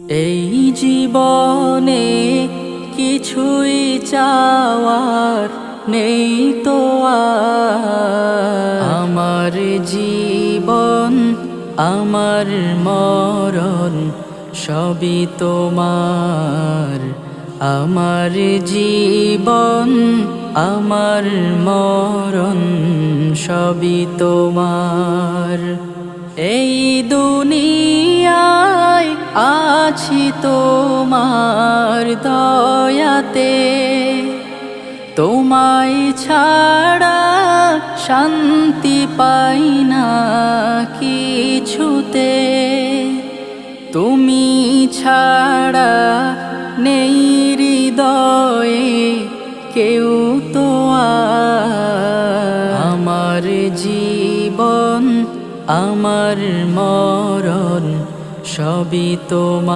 এই জীবনে কিছুই চাওয়ার নেই তো আর। আমার জীবন আমার মরণ সবই তোমার। আমার জীবন আমার মরণ সবই তোমার। এই দুনিয়ায় আছি তোমার দয়াতে, তোমায় ছাড়া শান্তি পাই না কিছুতে। তুমি ছাড়া নেই হৃদয়ে কেউ তো আর। আমার জীবন আমার মরণ সবই তোমার।